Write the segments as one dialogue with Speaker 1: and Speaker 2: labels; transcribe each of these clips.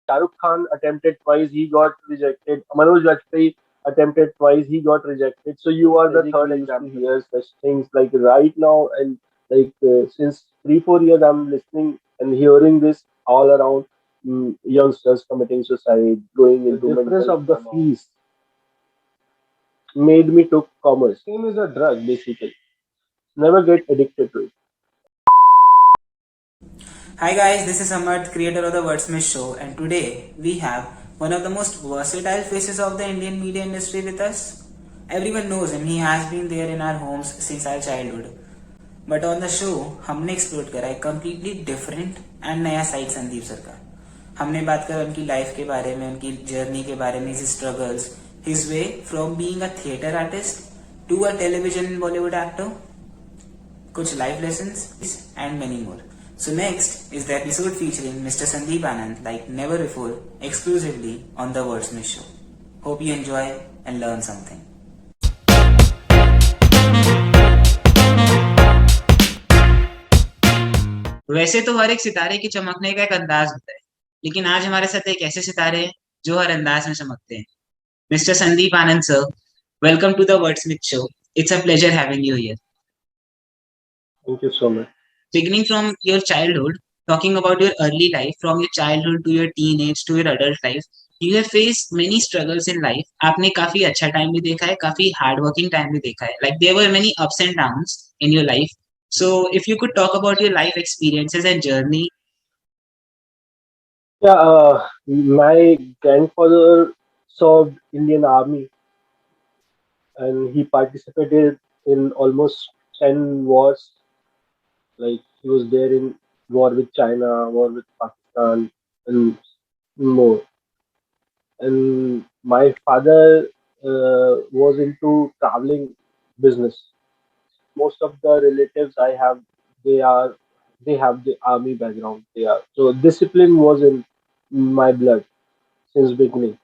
Speaker 1: Shahrukh Khan attempted twice, he got rejected. Manoj Vajpayee attempted twice, he got rejected. So you are the third example. Hear such things like right now, and like since 3 4 years, I'm listening and hearing this all around. Youngsters committing suicide, going into the difference of the fees made me took commerce. Same is a drug basically. Never get addicted to it.
Speaker 2: Hi guys, this is Samarth, creator of the Wordsmith Show, and today we have one of the most versatile faces of the Indian media industry with us. Everyone knows him, he has been there in our homes since our childhood. But on the show, हमने explore करा है completely different and नया side Sandeep sir का. हमने बात करा उनकी life के बारे में, उनकी जर्नी के बारे में, his struggles, his way from being a theatre artist to a television and Bollywood actor, कुछ life lessons and many more. So next is the episode featuring Mr. Sandeep Anand like never before, exclusively on the Wordsmith Show. Hope you enjoy and learn something. वैसे तो हर एक सितारे की चमकने का एक अंदाज होता है, लेकिन आज हमारे साथ एक ऐसे सितारे हैं जो हर अंदाज में चमकते हैं. Mister Sandeep Anand sir, welcome to the Wordsmith show. It's a pleasure having you here.
Speaker 1: Thank you so much.
Speaker 2: Beginning from your childhood, talking about your early life, from your childhood to your teenage to your adult life, you have faced many struggles in life. आपने काफी अच्छा time भी देखा है, काफी hard working time भी देखा है. Like there were many ups and downs in your life. So if you could talk about your life experiences and journey.
Speaker 1: Yeah, my grandfather served Indian Army and he participated in almost 10 wars. Like he was there in war with China, war with Pakistan, and more. And my father was into traveling business. Most of the relatives I have, they are they have the army background. They are so discipline was in my blood since beginning.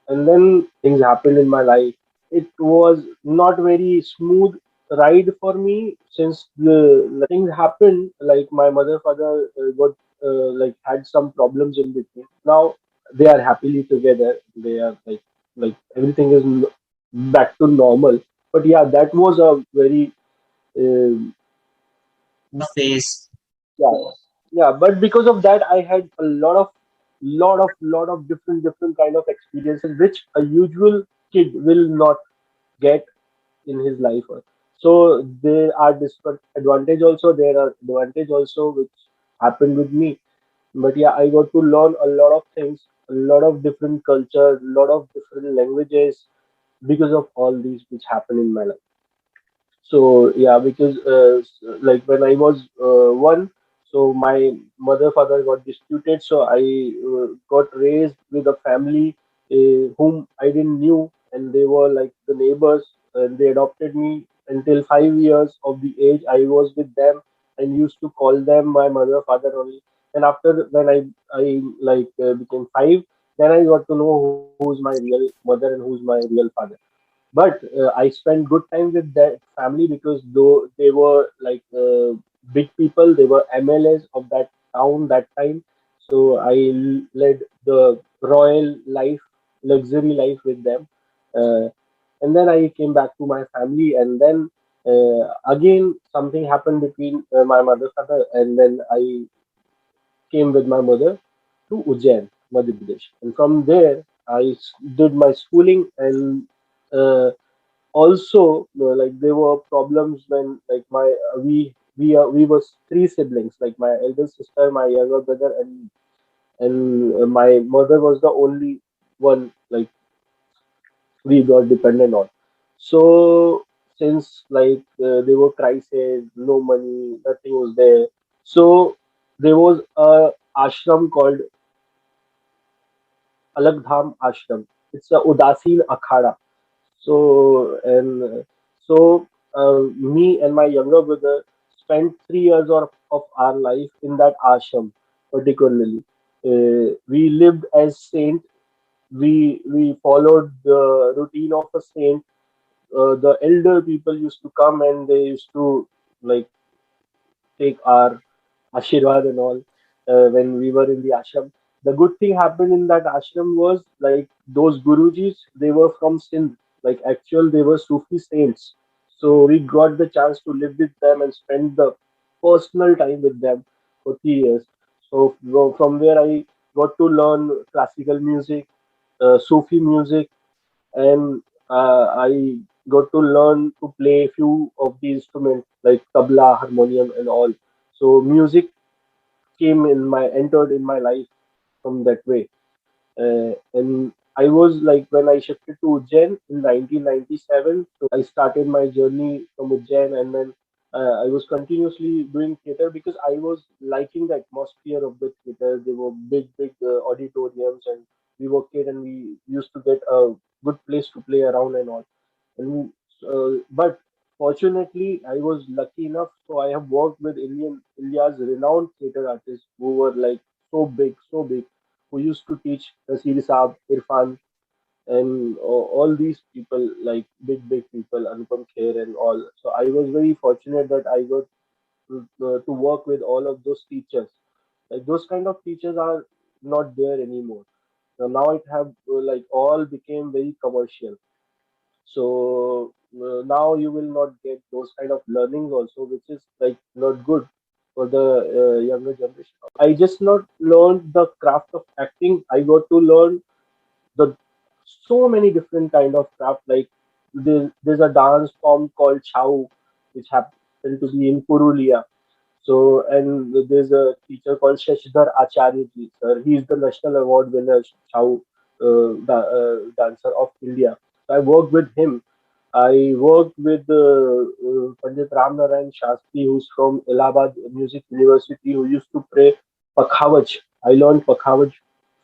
Speaker 1: And then things happened in my life. It was not very smooth ride for me since the things happened. Like my mother father got like had some problems in between. Now they are happily together. They are like everything is back to normal. But yeah, that was a very um
Speaker 2: Phase.
Speaker 1: yeah, yeah. But because of that, I had a lot of different kind of experiences which a usual kid will not get in his life. So there are disadvantage also. There are advantage also which happened with me. But yeah, I got to learn a lot of things, a lot of different culture, a lot of different languages because of all these which happened in my life. So yeah, because like when I was one, so my mother father got disputed, so I got raised with a family whom I didn't knew, and they were like the neighbors, and they adopted me until 5 years of the age. I was with them and used to call them my mother father only. And after when I like became five, then I got to know who's my real mother and who's my real father. But I spent good time with that family because though they were like big people, they were MLAs of that town that time. So I led the royal life, luxury life with them. Uh, and then I came back to my family, and then again something happened between my mother father, and then I came with my mother to Ujjain, Madhya Pradesh, and from there did my schooling and also like there were problems when like my we were three siblings, like my elder sister, my younger brother, and my mother was the only one like we got dependent on. So since like there were crises, no money, nothing was there. So there was a ashram called Alagdham Ashram. It's a Udasin Akhada. So me and my younger brother spent 3 years of our life in that ashram, particularly. We lived as saint. We followed the routine of a saint. The elder people used to come and they used to like take our ashirwad and all when we were in the ashram. the good thing happened in that ashram was like those gurujis, they were from Sindh, like actual they were Sufi saints. So we got the chance to live with them and spend the personal time with them for 3 years. So from where I got to learn classical music, Sufi music, and I got to learn to play a few of the instruments like tabla, harmonium, and all. So music entered in my life from that way. And I was like when I shifted to Ujjain in 1997, so I started my journey from Ujjain, and then I was continuously doing theater because I was liking the atmosphere of the theater. They were big, big auditoriums, and we were kid, and we used to get a good place to play around and all. And but fortunately, I was lucky enough, so I have worked with India's renowned theater artists who were like so big, who used to teach Nasir Saab, Irfan, and all these people, like big people, Anupam Kher and all. So I was very fortunate that I got to work with all of those teachers. Like those kind of teachers are not there anymore. So now it have like all became very commercial. So now you will not get those kind of learnings also, which is like not good for the younger generation. I just not learned the craft of acting. I got to learn the so many different kind of craft. Like there's a dance form called Chau, which happened to be in Purulia. So, and there's a teacher called Shashidhar Acharya ji, sir. He's the national award winner, Chau dancer of India. So I worked with him. I worked with Pandit Ram Narayan Shastri, who's from Allahabad Music University, who used to play Pakhavaj. I learned Pakhavaj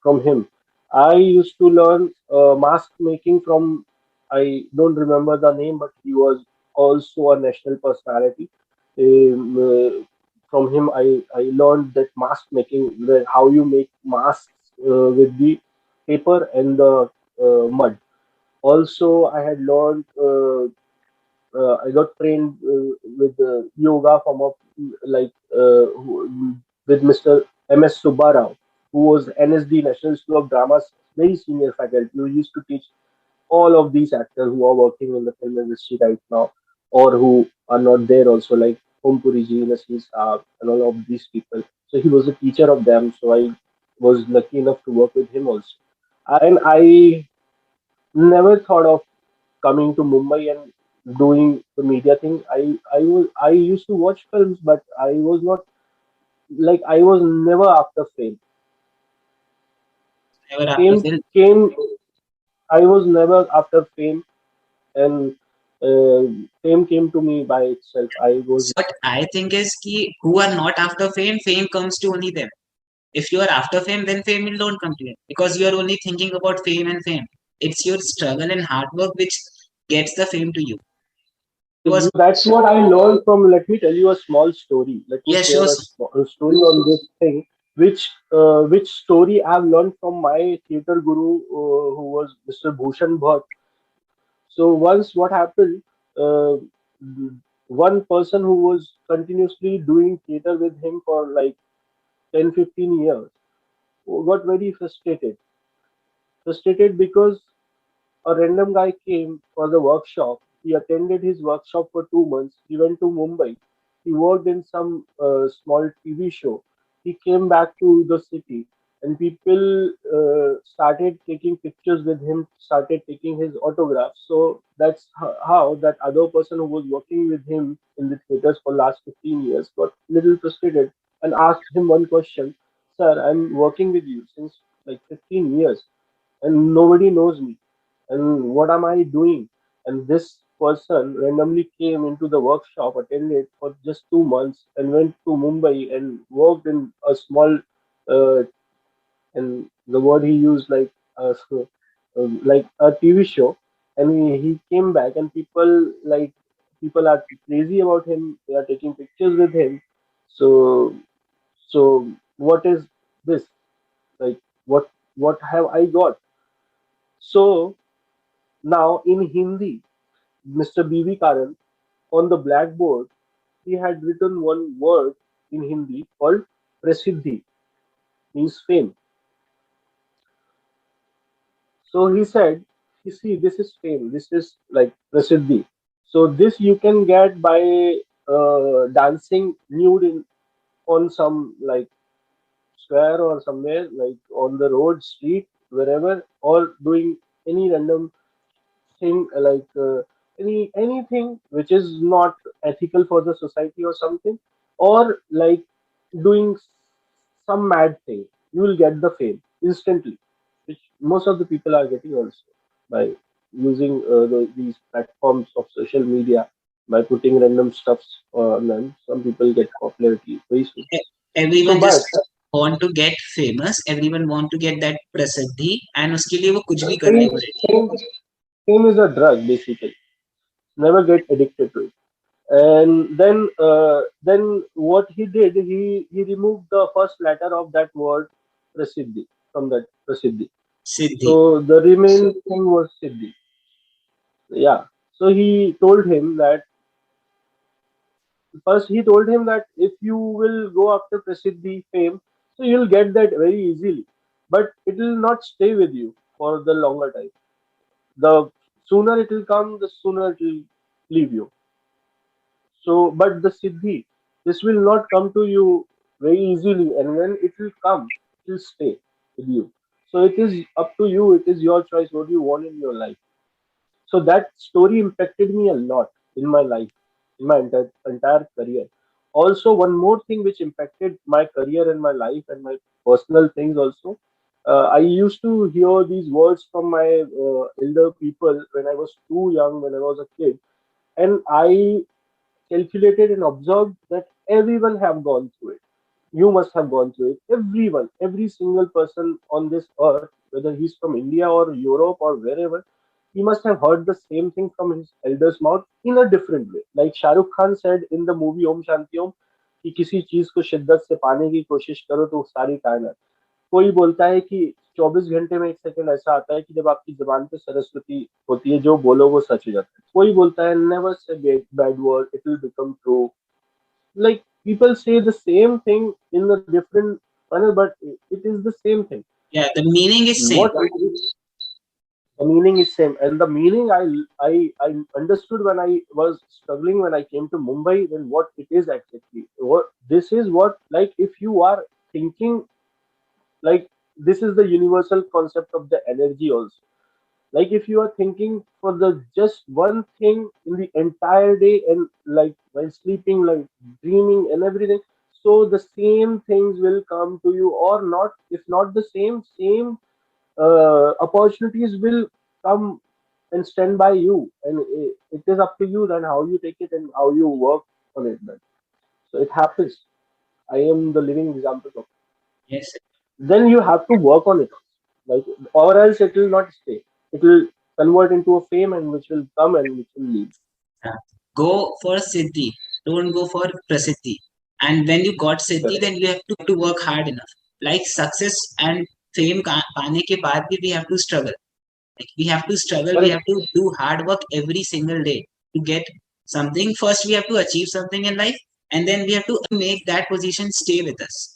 Speaker 1: from him. I used to learn mask making from, I don't remember the name, but he was also a national personality. From him, I learned that mask making, that how you make masks with the paper and the mud. Also, I had learned, I got trained with yoga from a, like with Mr. M.S. Subbarao, who was NSD National School of Drama's very senior faculty, who used to teach all of these actors who are working in the film industry right now, or who are not there also, like Om Puri ji, Nasir Saab, and all of these people. So he was a teacher of them. So I was lucky enough to work with him also. And I never thought of coming to Mumbai and doing the media thing. I used to watch films, but I was not like I was never after fame.
Speaker 2: Never after
Speaker 1: Fame
Speaker 2: film.
Speaker 1: came. I was never after fame, and uh, fame came to me by itself. I was
Speaker 2: What I think is ki who are not after fame, fame comes to only them. If you are after fame, then fame will don't come to you because you are only thinking about fame and fame. It's your struggle and hard work which gets the fame to you. It was
Speaker 1: that's what I learned from. Let me tell you a small story. Let me
Speaker 2: yeah,
Speaker 1: share
Speaker 2: sure.
Speaker 1: a story on this thing, which story I've learned from my theater guru, who was Mr. Bhushan Bhatt. So once what happened, uh, one person who was continuously doing theater with him for like 10, 15 years got very frustrated because a random guy came for the workshop. He attended his workshop for 2 months. He went to Mumbai. He worked in some small TV show. He came back to the city, and people started taking pictures with him, started taking his autographs. So that's how that other person who was working with him in the theaters for last 15 years got little frustrated and asked him one question: "Sir, I'm working with you since like 15 years, and nobody knows me, and what am I doing?" And this person randomly came into the workshop, attended for just 2 months, and went to Mumbai and worked in a small, uh, and the word he used like a TV show. And he came back, and people are crazy about him. They are taking pictures with him. So so what is this? Like what have I got? So now in Hindi, Mr. B.V. Karan, on the blackboard, he had written one word in Hindi called Prasiddhi, means fame. So he said, "You see, this is fame. This is like prasiddhi. So this you can get by dancing nude on some like square or somewhere like on the road, street, wherever, or doing any random thing anything which is not ethical for the society or something, or like doing some mad thing. You will get the fame instantly, which most of the people are getting also by using these platforms of social media, by putting random stuffs on them. Some people get popularity very soon. So,
Speaker 2: Everyone just
Speaker 1: but
Speaker 2: want to get famous, everyone want to get that प्रसिद्धि, and उसके लिए वो कुछ भी
Speaker 1: fame,
Speaker 2: करने को ready.
Speaker 1: fame, fame is a drug basically. Never get addicted to it. And then what he did, he removed the first letter of that word prasiddhi from that prasiddhi.
Speaker 2: Siddhi.
Speaker 1: So the remaining thing was siddhi. Yeah. So he told him that first he told him that if you will go after prasiddhi fame, so you'll get that very easily, but it will not stay with you for the longer time. The sooner it will come, the sooner it will leave you. So, but the siddhi, this will not come to you very easily, and when it will come, it will stay with you. So it is up to you. It is your choice what you want in your life. So that story impacted me a lot in my life, in my entire career. Also, one more thing which impacted my career and my life and my personal things also. I used to hear these words from my elder people when I was too young, when I was a kid, and I calculated and observed that everyone have gone through it. You must have gone through it. Everyone, every single person on this earth, whether he's from India or Europe or wherever, he must have heard the same thing from his elder's mouth in a different way. Like Shah Rukh Khan said in the movie Om Shanti Om, कि किसी चीज को शिद्दत से पाने की कोशिश करो तो सारी कायनात। कोई बोलता है कि 24 घंटे में एक सेकंड ऐसा आता है कि जब आपकी जबान पे सरस्वती होती है, जो बोलो वो सच हो जाता है। कोई बोलता है never say bad word, it will become true. Like people say the same thing in a different manner, but it is the same thing.
Speaker 2: Yeah, the meaning is same.
Speaker 1: What it is, the meaning is same, and the meaning I understood when I was struggling when I came to Mumbai. Then what it is exactly? What this is what like if you are thinking like this is the universal concept of the energy also. Like if you are thinking for the just one thing in the entire day and like while sleeping, like dreaming and everything, so the same things will come to you or not. If not the same opportunities will come and stand by you, and it is up to you then how you take it and how you work on it then. So it happens. I am the living example of it.
Speaker 2: Yes.
Speaker 1: Then you have to work on it, like, or else it will not stay. It will convert into a fame and which will come and which will leave.
Speaker 2: Yeah. Go for siddhi, don't go for prasiddhi. And when you got siddhi,
Speaker 1: Correct.
Speaker 2: then you have to work hard enough. Like success and fame पाने के बाद भी we have to struggle. Like we have to struggle, we
Speaker 1: Correct.
Speaker 2: have to do hard work every single day to get something. First we have to achieve something in life, and then we have to make that position stay with us.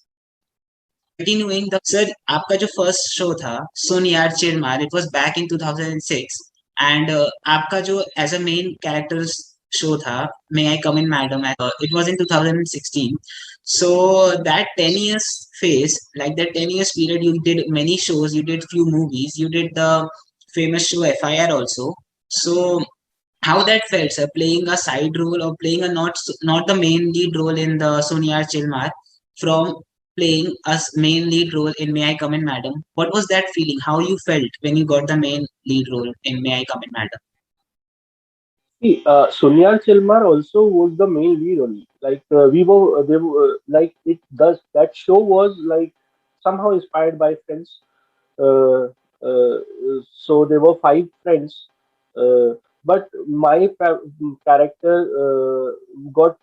Speaker 2: Continuing the sir, आपका जो first show था सुन यार चिर मार, it was back in 2006, and आपका जो as a main character show था May I Come In Madam, it was in 2016. So that 10 years phase, like that 10 years period, you did many shows, you did few movies, you did the famous show FIR also. So how that felt, sir, playing a side role or playing a not the main lead role in the Sonia Chilmar, from playing a main lead role in May I Come In Madam. What was that feeling? How you felt when you got the main lead role in May I Come In Madam?
Speaker 1: See, Sunyal Chilmar also was the main lead only. Like we were, they were like it does. That show was like somehow inspired by Friends. Uh, uh, so there were five friends, uh, but my character got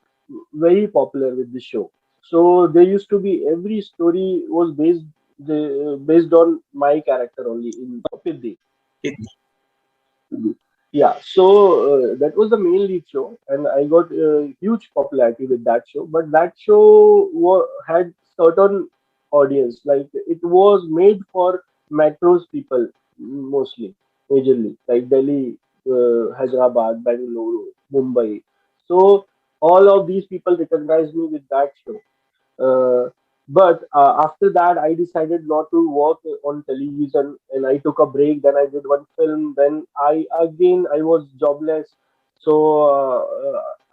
Speaker 1: very popular with the show. So there used to be every story was based on my character only in Piddi.
Speaker 2: It,
Speaker 1: Yeah, so that was the main lead show, and I got huge popularity with that show. But that show had certain audience, like it was made for metros people, mostly, majorly, like Delhi, Hyderabad, Bangalore, Mumbai. So all of these people recognized me with that show. But after that, I decided not to work on television, and I took a break. Then I did one film. Then I was jobless, so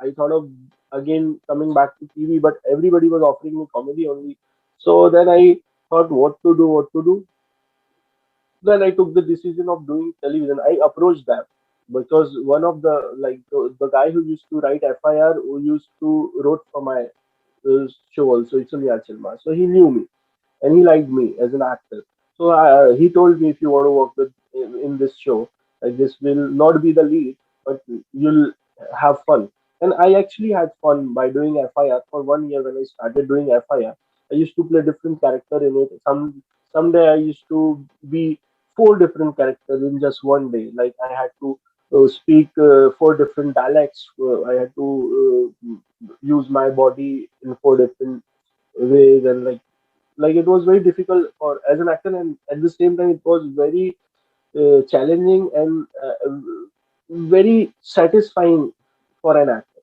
Speaker 1: I thought of again coming back to TV. But everybody was offering me comedy only. So then I thought, what to do, what to do. Then I took the decision of doing television. I approached them because one of the guy who used to write FIR, who used to wrote for my show also, it's Sunil Sharma. So he knew me and he liked me as an actor. So he told me, if you want to work in this show, like, this will not be the lead, but you'll have fun. And I actually had fun by doing FIR for 1 year. When I started doing FIR, I used to play different character in it. Someday I used to be four different characters in just one day. Like, I had to speak four different dialects. I had to use my body in four different ways, and like it was very difficult for as an actor, and at the same time it was very challenging and very satisfying for an actor.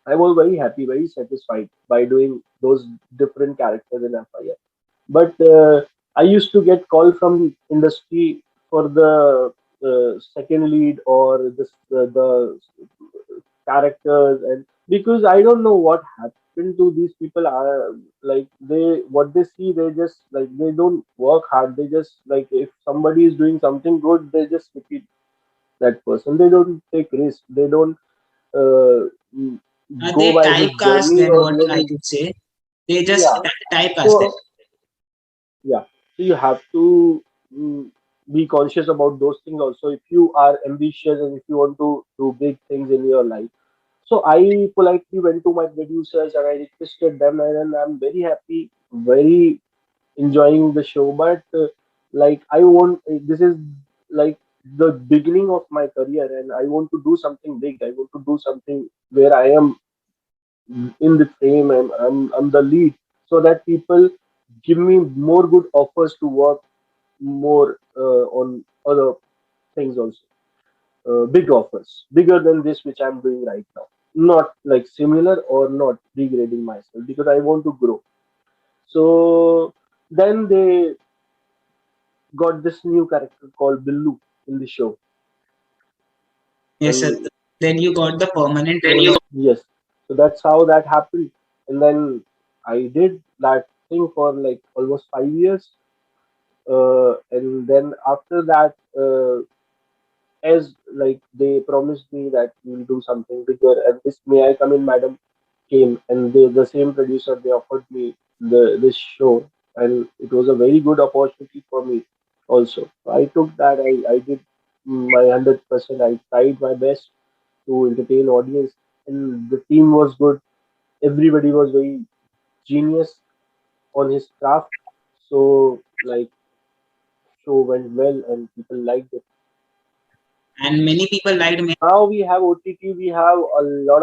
Speaker 1: I was very happy, very satisfied by doing those different characters in FIR. But I used to get call from industry for the second lead or the characters, and because I don't know what happened to these people are, like, they what they see, they just, like, they don't work hard. They just, like, if somebody is doing something good, they just repeat that person. They don't take risk. They don't uh, mm, go
Speaker 2: They
Speaker 1: by his
Speaker 2: typecast
Speaker 1: journey
Speaker 2: them,
Speaker 1: or
Speaker 2: what
Speaker 1: live
Speaker 2: I
Speaker 1: his.
Speaker 2: could say. They just
Speaker 1: Yeah.
Speaker 2: typecast them.
Speaker 1: So yeah, so you have to mm, be conscious about those things also if you are ambitious and if you want to do big things in your life. So I politely went to my producers and I requested them, and then I'm very happy, very enjoying the show. But like, I want, this is like the beginning of my career, and I want to do something big. I want to do something where I am in the frame, and I'm the lead, so that people give me more good offers to work more on other things also. Big offers, bigger than this which I'm doing right now. Not like similar or not degrading myself, because I want to grow. So then they got this new character called Billu in the show,
Speaker 2: Yes, sir.
Speaker 1: and
Speaker 2: Then you got the permanent role of.
Speaker 1: yes, so that's how that happened. And then I did that thing for like almost 5 years, and then after that, as like they promised me that we'll do something bigger, and this May I Come In Madam came, and the same producer, they offered me this show, and it was a very good opportunity for me also. I took that. I did my 100%. I tried my best to entertain audience, and the team was good. Everybody was very genius on his craft. So like, show went well and people liked it.
Speaker 2: And many people liked me.
Speaker 1: Now we have OTT, we have a lot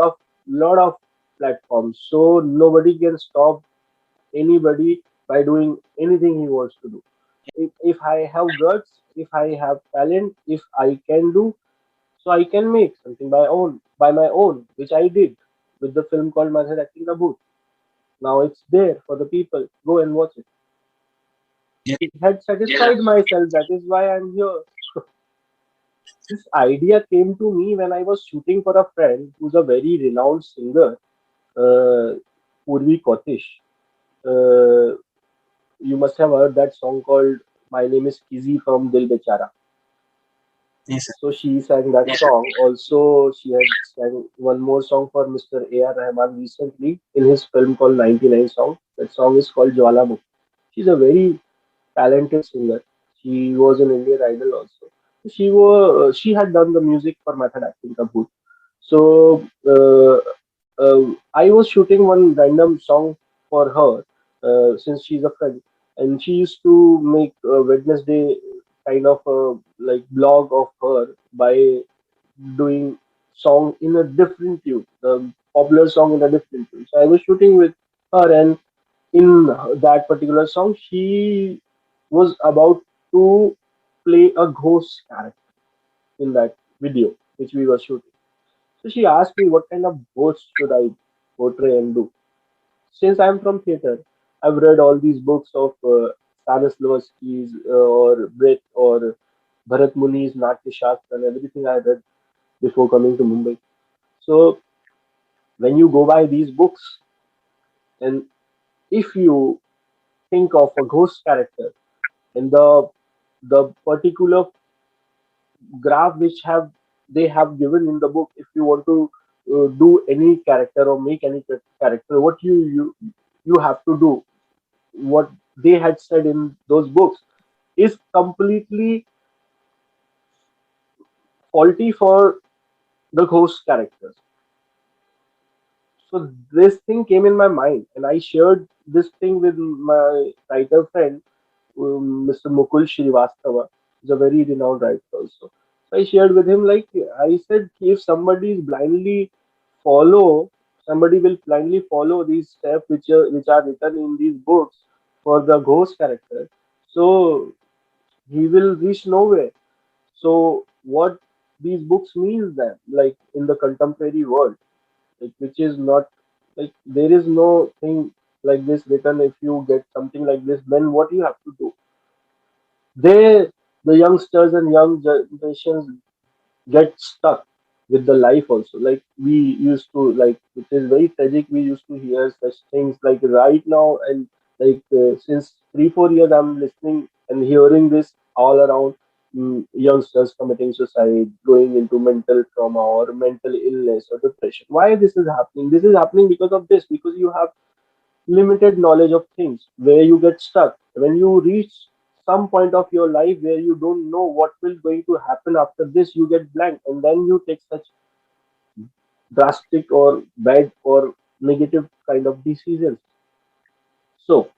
Speaker 1: of platforms, so nobody can stop anybody by doing anything he wants to do. If I have guts, if I have talent, if I can do, so I can make something by my own, which I did with the film called Mazhar Acting Kabut. Now it's there for the people. Go and watch it.
Speaker 2: Yes.
Speaker 1: It had satisfied myself. That is why I'm here. This idea came to me when I was shooting for a friend who's a very renowned singer, uh, Purvi Kotish. Uh, you must have heard that song called "My Name Is Kizzy" from Dil Bechara.
Speaker 2: Yes, sir.
Speaker 1: So she sang that song. Also, she had sang one more song for Mr. A.R. Rahman recently in his film called 99 Song. That song is called Jwalamukhi. She's a very talented singer. She was an Indian Idol also. She had done the music for Method Acting Kapoor. So I was shooting one random song for her, since she's a friend, and she used to make a Wednesday kind of a like blog of her by doing song in a different tune, the popular song in a different tune. So I was shooting with her, and in that particular song, she was about to play a ghost character in that video which we were shooting. So she asked me what kind of ghost should I portray and do. Since I'm from theater, I've read all these books of Stanislavski's or Brett or Bharat Muni's Natya Shastra and everything I read before coming to Mumbai. So when you go by these books, and if you think of a ghost character and the particular graph which have they have given in the book, if you want to do any character or make any character, what you have to do, what they had said in those books is completely faulty for the ghost characters. So this thing came in my mind, and I shared this thing with my writer friend, Mr. Mukul Srivastava. He's a very renowned writer also. So I shared with him, like I said, if somebody is blindly follow, somebody will blindly follow these steps which are written in these books for the ghost character. So he will reach nowhere. So what these books means then, like in the contemporary world, like which is not, like there is no thing like this written. If you get something like this, then what you have to do? They, the youngsters and young generations get stuck with the life also. Like we used to, like it is very tragic. We used to hear such things like right now, and like since 3 4 years, I'm listening and hearing this all around. Youngsters committing suicide, going into mental trauma or mental illness or depression. Why this is happening? This is happening because of this. Because you have limited knowledge of things, where you get stuck when you reach some point of your life where you don't know what will going to happen after this. You get blank, and then you take such drastic or bad or negative kind of decisions. So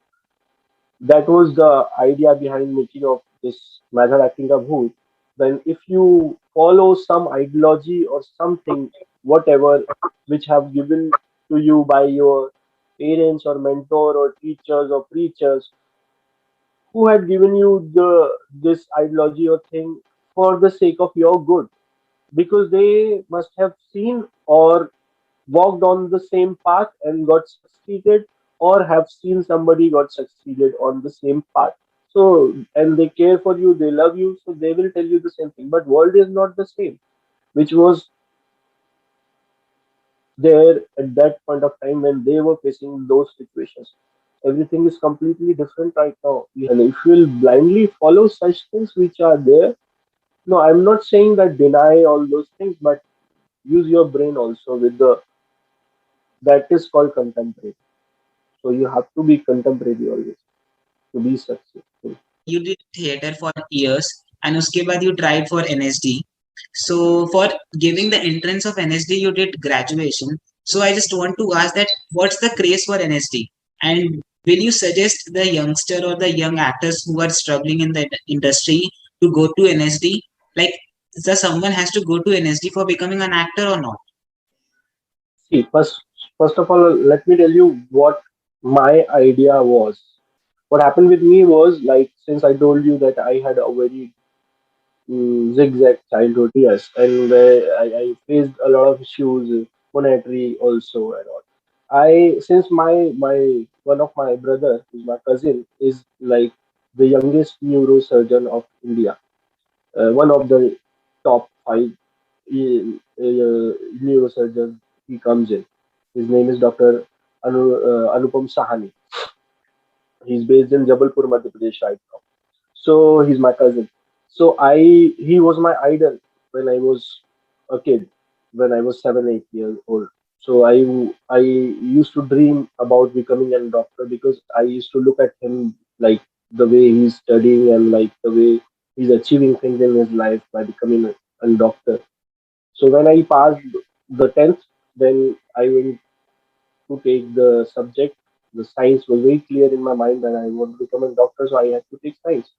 Speaker 1: that was the idea behind making of this method acting of Bhoot. Then if you follow some ideology or something, whatever, which have given to you by your parents or mentor or teachers or preachers, who had given you the this ideology or thing for the sake of your good, because they must have seen or walked on the same path and got succeeded, or have seen somebody got succeeded on the same path. So, and they care for you, they love you, so they will tell you the same thing. But world is not the same which was there at that point of time when they were facing those situations. Everything is completely different right now. And if you will blindly follow such things which are there, no, I'm not saying that deny all those things, but use your brain also with the, that is called contemporary. So you have to be contemporary always to be successful.
Speaker 2: You did theater for years and uske baad you tried for NSD. So for giving the entrance of NSD, you did graduation. So I just want to ask that what's the craze for NSD? And will you suggest the youngster or the young actors who are struggling in the industry to go to NSD? Like, does someone has to go to NSD for becoming an actor or not?
Speaker 1: See, first of all, let me tell you what my idea was. What happened with me was, like, since I told you that I had a very zigzag childhood, yes, and I faced a lot of issues, monetary also and all. I, since my one of my brother, who's my cousin, is like the youngest neurosurgeon of India, one of the top five neurosurgeons. He comes in. His name is Dr. Anupam Sahani. He's based in Jabalpur, Madhya Pradesh right now. So he's my cousin. So he was my idol when I was a kid, when I was 7 8 years old. So I used to dream about becoming a doctor, because I used to look at him, like the way he's studying and like the way he's achieving things in his life by becoming a doctor. So when I passed the 10th, then I went to take the subject. The science was very clear in my mind that I want to become a doctor, so I had to take science.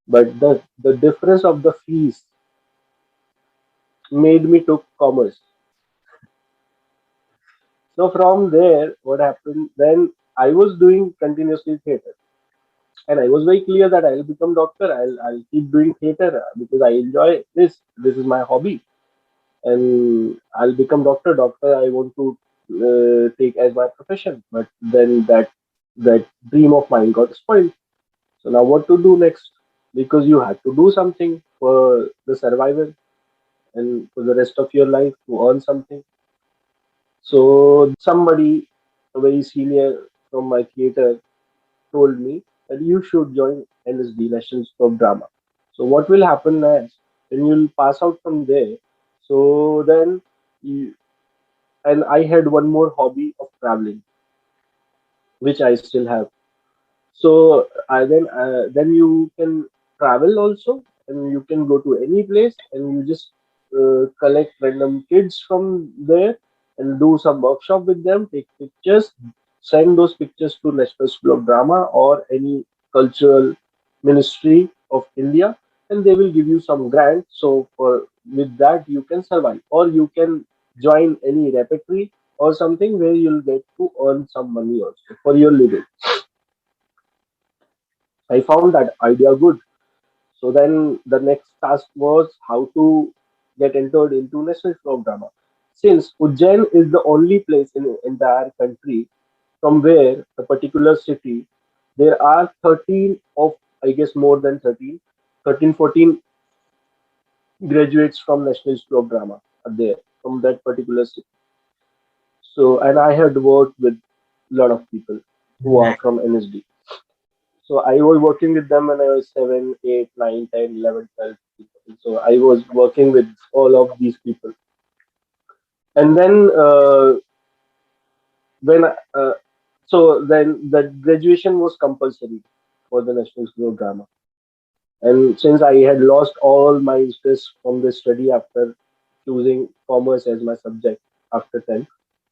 Speaker 1: But the difference of the fees made me took commerce. So from there, what happened then? I was doing continuously theater. And I was very clear that I'll become doctor. I'll keep doing theater because I enjoy this. This is my hobby, and I'll become doctor. Doctor, I want to take as my profession. But then that dream of mine got spoiled. So now what to do next? Because you had to do something for the survival and for the rest of your life to earn something. So somebody, a very senior from my theater, told me that you should join NSD, National School of Drama. So what will happen next when you'll pass out from there? So then, you, and I had one more hobby of traveling, which I still have. So I then you can travel also, and you can go to any place, and you just collect random kids from there and do some workshop with them, take pictures, send those pictures to National School of Drama or any cultural ministry of India, and they will give you some grant. So for with that you can survive, or you can join any repertory or something where you'll get to earn some money also for your living. I found that idea good. So then the next task was how to get entered into National School of Drama. Since Ujjain is the only place in the entire country from where a particular city, there are 13 of, I guess more than 13, 13, 14 graduates from National School of Drama are there from that particular city. So, and I had worked with a lot of people who are from NSD. So I was working with them when I was 7, 8, 9, 10, 11, 12 people. So I was working with all of these people. And then when so then the graduation was compulsory for the National School of Drama. And since I had lost all my interest from the study after choosing commerce as my subject after 10,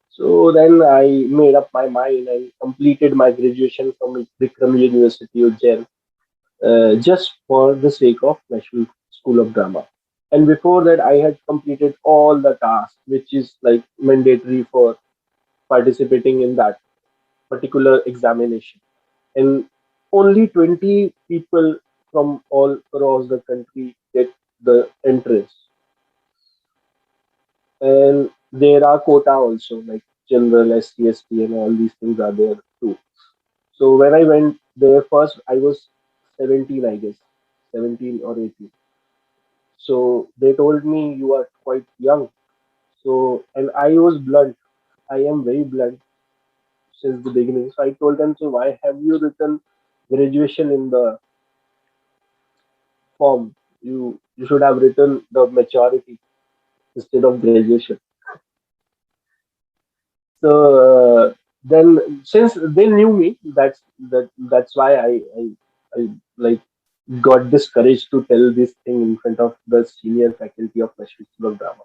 Speaker 1: so then I made up my mind and completed my graduation from Vikram University, Ujjain, just for the sake of National School of Drama. And before that, I had completed all the tasks, which is like mandatory for participating in that particular examination. And only 20 people from all across the country get the entrance. And there are quota also, like general, SC, ST, and all these things are there too. So when I went there first, I was 17, I guess, 17 or 18. So they told me you are quite young. So, and I was blunt. I am very blunt since the beginning. So I told them, so why have you written graduation in the form? You should have written the maturity instead of graduation. So then, since they knew me, that's why I like got this courage to tell this thing in front of the senior faculty of National School of Drama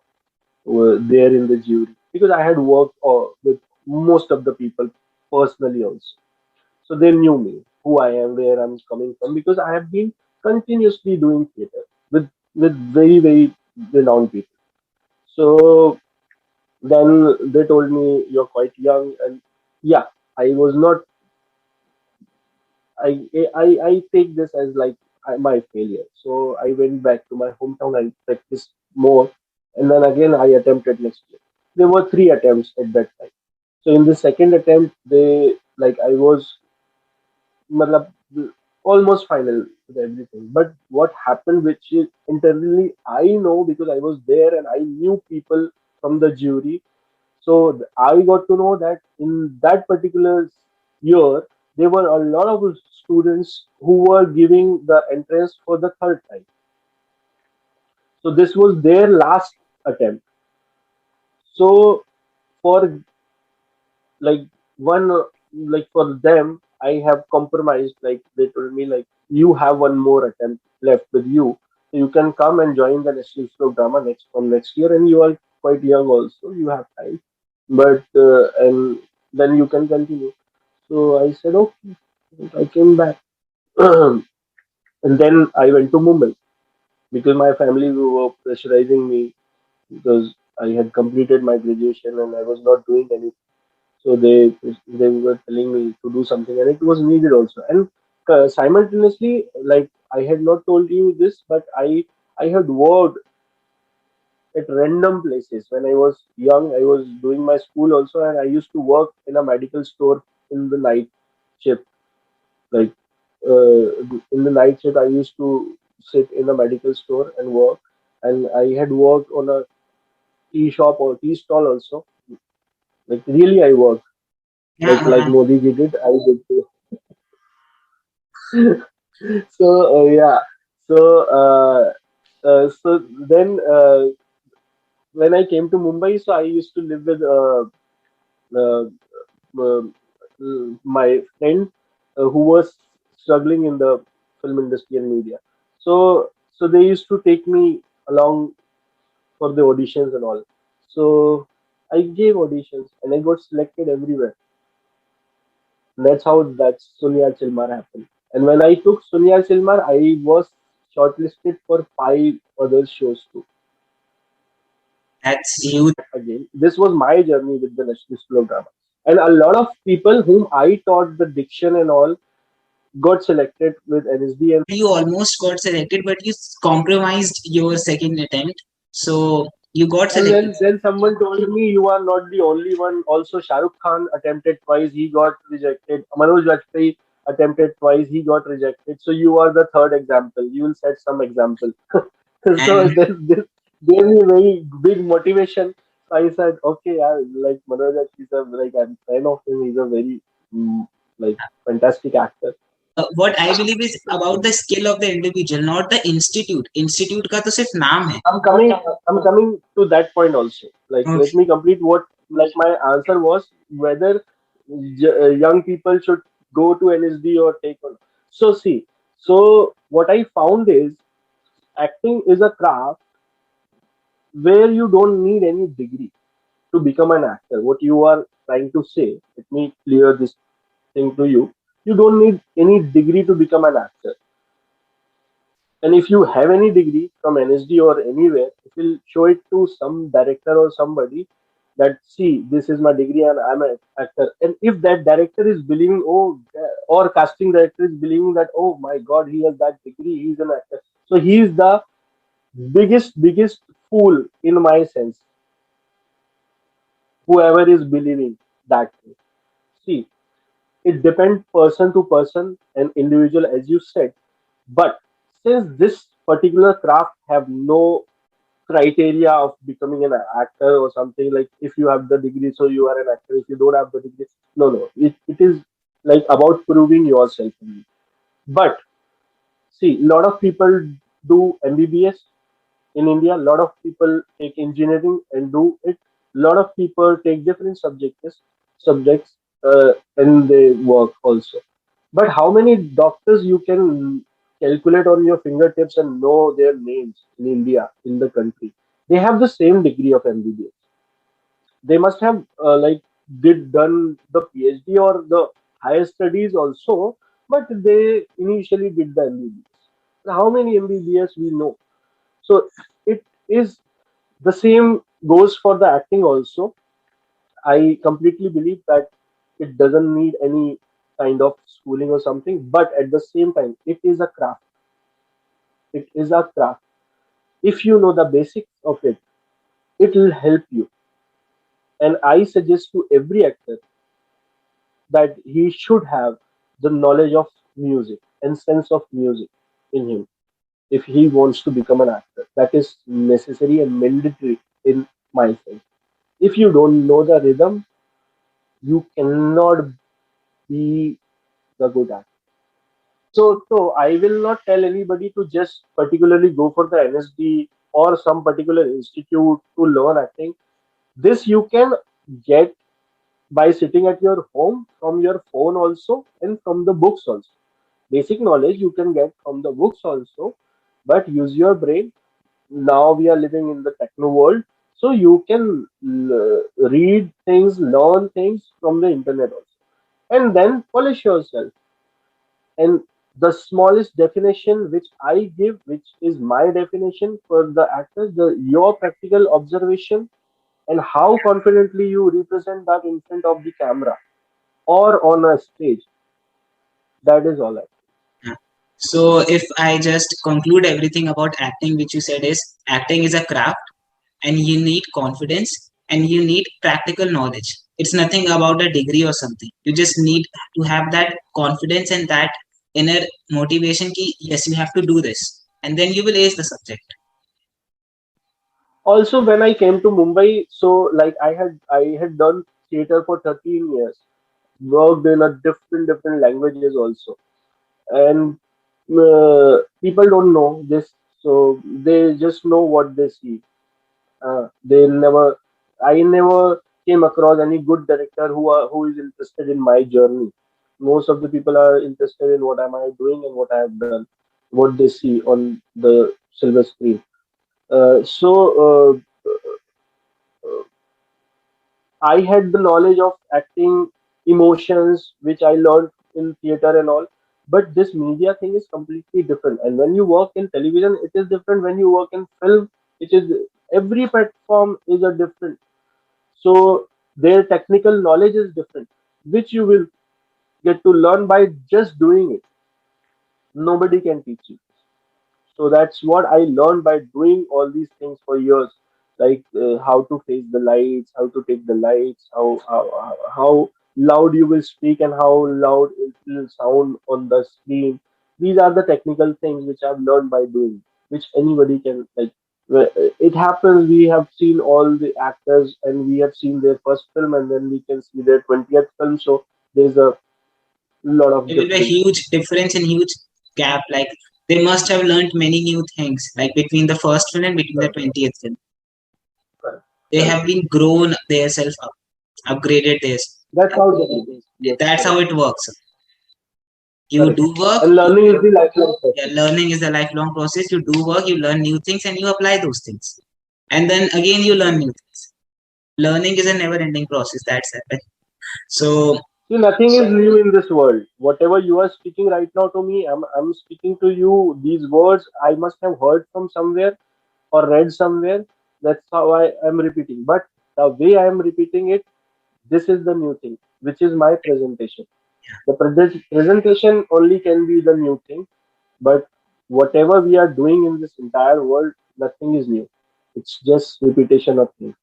Speaker 1: were there in the jury, because I had worked with most of the people personally also. So they knew me, who I am, where I'm coming from, because I have been continuously doing theater with very very renowned people. So then they told me you're quite young, and yeah, I was not. I take this as like my failure. So I went back to my hometown and practiced more, and then again I attempted next year. There were three attempts at that time. So in the second attempt, they like I was matlab, almost final with everything. But what happened, which is internally I know because I was there and I knew people from the jury. So I got to know that in that particular year, there were a lot of students who were giving the entrance for the third time. So this was their last attempt. So for like one like for them, I have compromised. Like they told me, like you have one more attempt left with you, so you can come and join the National School of Drama next year, and you are quite young also. You have time, but and then you can continue. So I said okay. I came back, and then I went to Mumbai because my family were pressurizing me because I had completed my graduation and I was not doing anything. So they were telling me to do something, and it was needed also. And Simultaneously, like I had not told you this, but I had worked at random places when I was young. I was doing my school also, and I used to work in a medical store in the night shift. Like uh, in the night shift, I used to sit in a medical store and work. And I had worked on a tea shop or tea stall also. Like really, I worked like
Speaker 2: Yeah,
Speaker 1: Modi ji did. I did too. So yeah. So so then when I came to Mumbai, so I used to live with uh, uh, my friend who was struggling in the film industry and media. So they used to take me along for the auditions and all. So I gave auditions and I got selected everywhere. And that's how that Sunyal Silmar happened. And when I took Sunyal Silmar, I was shortlisted for five other shows too.
Speaker 2: that's huge.
Speaker 1: Again, this was my journey with the National School of Drama. And a lot of people whom I taught the diction and all got selected with NSD. And
Speaker 2: You almost got selected, but you compromised your second attempt, so you got
Speaker 1: and
Speaker 2: selected.
Speaker 1: then someone told me you are not the only one. Also, Shah Rukh Khan attempted twice, he got rejected. Manoj Bajpayee attempted twice, he got rejected. So you are the third example. You will set some example. So
Speaker 2: And
Speaker 1: this gave me very big motivation. So I said, okay, yeah, like Manoj Bajpayee, is a, like I'm fan of him. He's a very like fantastic actor.
Speaker 2: what I believe is about the skill of the individual, not the institute. Institute का तो सिर्फ नाम है.
Speaker 1: I'm coming. I'm coming to that point also. Like, let
Speaker 2: Okay.
Speaker 1: me complete what like my answer was whether young people should go to NSD or take on. So see, so what I found is acting is a craft where you don't need any degree to become an actor. What you are trying to say, let me clear this thing to you. You don't need any degree to become an actor. And if you have any degree from NSD or anywhere, if you show it to some director or somebody that see this is my degree and I'm an actor, and if that director is believing or casting director is believing that oh my god he has that degree, he's an actor, so he is the biggest fool in my sense. Whoever is believing that thing. See, it depends person to person and individual as you said, but since this particular craft have no criteria of becoming an actor or something, like if you have the degree so you are an actor, if you don't have the degree, no, it is like about proving yourself only. But see, a lot of people do MBBS in India. A lot of people take engineering and do it. A lot of people take different subjects and they work also. But how many doctors you can calculate on your fingertips and know their names in India, in the country? They have the same degree of MBBS. They must have like did done the PhD or the higher studies also, but they initially did the MBBS. How many MBBS we know? So it is the same goes for the acting also. I completely believe that it doesn't need any kind of schooling or something, but at the same time, it is a craft. It is a craft. If you know the basics of it, it will help you. And I suggest to every actor that he should have the knowledge of music and sense of music in him if he wants to become an actor. That is necessary and mandatory in my sense. If you don't know the rhythm, you cannot be the good actor. So I will not tell anybody to just particularly go for the NSD or some particular institute to learn acting. This you can get by sitting at your home from your phone also and from the books also. Basic knowledge you can get from the books also, but use your brain. Now we are living in the techno world, so you can read things, learn things from the internet also, and then polish yourself. And the smallest definition which I give, which is my definition for the actors, the your practical observation and how confidently you represent that in front of the camera or on a stage. That is all. I think.
Speaker 2: So if I just conclude everything about acting, which you said is acting is a craft and you need confidence and you need practical knowledge. It's nothing about a degree or something. You just need to have that confidence and that inner motivation ki, yes, you have to do this. And then you will ace the subject.
Speaker 1: Also, when I came to Mumbai, so like I had done theater for 13 years, worked in a different languages also, and people don't know this, so they just know what they see. They never, I never came across any good director who is interested in my journey. Most of the people are interested in what am I doing and what I have done, what they see on the silver screen. So I had the knowledge of acting, emotions, which I learned in theater and all. But this media thing is completely different. And when you work in television, it is different. When you work in film, it is, every platform is a different. So their technical knowledge is different, which you will get to learn by just doing it. Nobody can teach you. So that's what I learned by doing all these things for years, like how to face the lights, how to take the lights, how loud you will speak and how loud it will sound on the screen. These are the technical things which I've learned by doing, which anybody can, like. It happens. We have seen all the actors and we have seen their first film, and then we can see their 20th film. So there's a lot of
Speaker 2: There will be a
Speaker 1: difference.
Speaker 2: huge difference and huge gap. Like they must have learned many new things, like between the first film and between the
Speaker 1: Correct,
Speaker 2: 20th film.
Speaker 1: correct,
Speaker 2: They
Speaker 1: correct.
Speaker 2: have been grown themselves up, upgraded this.
Speaker 1: That's how it is. Yes,
Speaker 2: That's how
Speaker 1: correct,
Speaker 2: it works. You
Speaker 1: correct.
Speaker 2: do work,
Speaker 1: And learning is the lifelong
Speaker 2: yeah,
Speaker 1: process.
Speaker 2: learning is a lifelong process. You do work, you learn new things, and you apply those things. And then again, you learn new things. Learning is a never ending process. That's it. So,
Speaker 1: See, nothing is new in this world. Whatever you are speaking right now to me, I'm speaking to you. These words I must have heard from somewhere or read somewhere. That's how I am repeating. But the way I am repeating it, this is the new thing, which is my presentation. The presentation only can be the new thing, but whatever we are doing in this entire world, nothing is new. It's just repetition of things.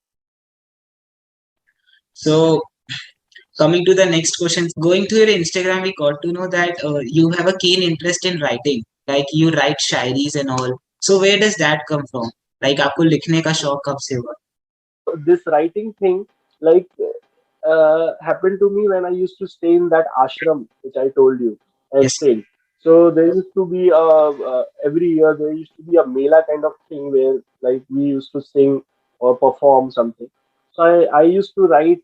Speaker 2: so coming to the next question, going to your Instagram, we got to know that you have a keen interest in writing. Like you write shairis and all. So where does that come from? Like आपको लिखने का शौक कब से हुआ?
Speaker 1: This writing thing, like, happened to me when I used to stay in that ashram which I told you I
Speaker 2: Yes.
Speaker 1: stayed. So there used to be every year there used to be a mela kind of thing where, like, we used to sing or perform something. So I used to write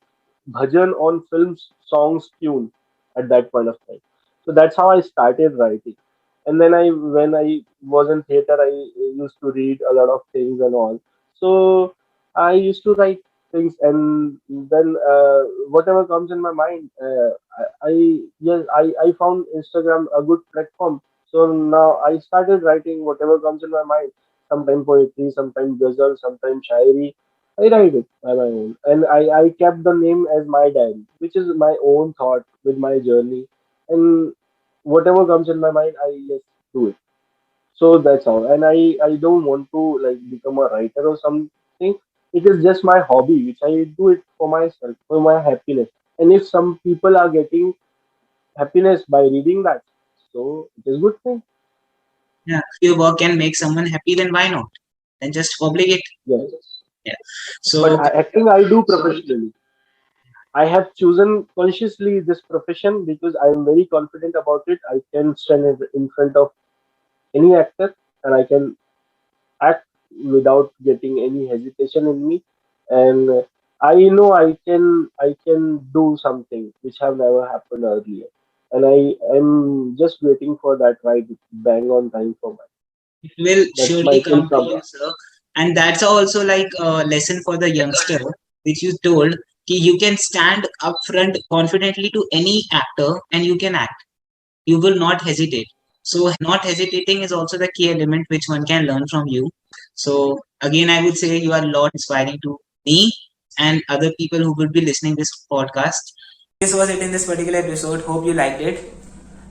Speaker 1: bhajan on films songs tune at that point of time. So that's how I started writing. And then when I was in theater, I used to read a lot of things and all. So I used to write things, and then whatever comes in my mind, I found Instagram a good platform. So now I started writing whatever comes in my mind. Sometimes poetry, sometimes ghazal, sometimes shairi. I write it by my own, and I kept the name as my diary, which is my own thought with my journey, and whatever comes in my mind, I just do it. So that's how. And I don't want to, like, become a writer or something. It is just my hobby, which I do it for myself, for my happiness. And if some people are getting happiness by reading that, so it is good thing.
Speaker 2: Yeah. If your work can make someone happy, then why not? Then just public it.
Speaker 1: Yes.
Speaker 2: Yeah.
Speaker 1: But
Speaker 2: So
Speaker 1: acting I do professionally. I have chosen consciously this profession because I am very confident about it. I can stand in front of any actor, and I can act without getting any hesitation in me. And I know I can do something which have never happened earlier, and I am just waiting for that right bang on time for my,
Speaker 2: it will
Speaker 1: that's
Speaker 2: surely
Speaker 1: my will
Speaker 2: come to
Speaker 1: come.
Speaker 2: you, sir. And that's also like a lesson for the youngster, which you told कि you can stand up front confidently to any actor and you can act. You will not hesitate. So not hesitating is also the key element which one can learn from you. So again, I would say you are a lot inspiring to me and other people who will be listening this podcast. This was it in this particular episode. Hope you liked it.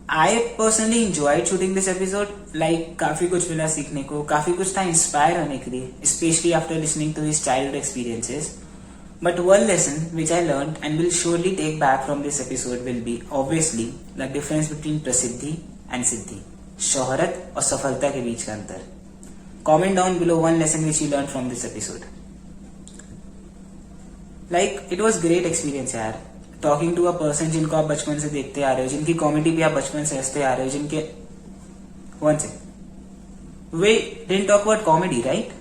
Speaker 2: I personally enjoyed shooting this episode. Like काफी कुछ मिला सीखने को, काफी कुछ था inspire होने के लिए, specially after listening to his childhood experiences. But one lesson which I learned and will surely take back from this episode will be obviously the difference between प्रसिद्धि and सिद्धि. शोहरत और सफलता के बीच का अंतर. Comment down below one lesson which you learned from this episode. Like it was great experience यार. Talking to a person जिनको आप बचपन से देखते आ रहे हो, जिनकी कॉमेडी भी आप बचपन से हंसते आ रहे हो, जिनके one second. We didn't talk about comedy, right?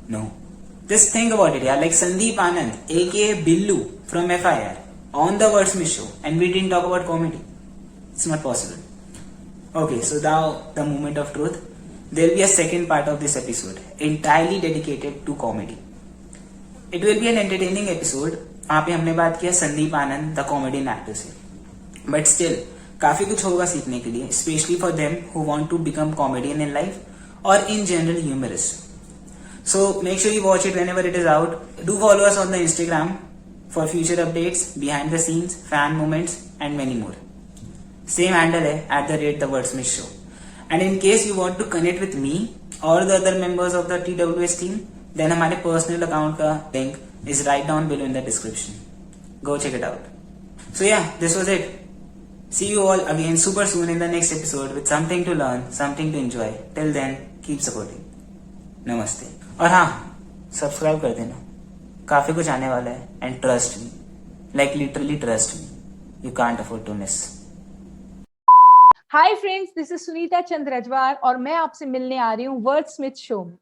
Speaker 2: No. Just think about it, yeah. Like Sandeep Anand, aka Billu from FIR, on the Wordsmith show, and we didn't talk about comedy. It's not possible. Okay, so now the moment of truth. There will be a second part of this episode, entirely dedicated to comedy. It will be an entertaining episode. वहाँ पे हमने बात किया Sandeep Anand the comedian actor से. But still काफी कुछ होगा सीखने के लिए, specially for them who want to become comedian in life और in general humorist. So make sure you watch it whenever it is out. Do follow us on the Instagram for future updates, behind the scenes, fan moments and many more. Same handle है @the Show. And in case you want to connect with me or the other members of the TWS team, then हमारे personal account का link is right down below in the description. Go check it out. So yeah, this was it. See you all again super soon in the next episode with something to learn, something to enjoy. Till then, keep supporting. नमस्ते. और हाँ, subscribe कर देना, काफी कुछ आने वाला है. And trust me, like literally trust me, you can't afford to miss.
Speaker 3: Hi friends, this is Sunita Chandra Rajwar और मैं आपसे मिलने आ रही हूँ वर्ड स्मिथ शो में.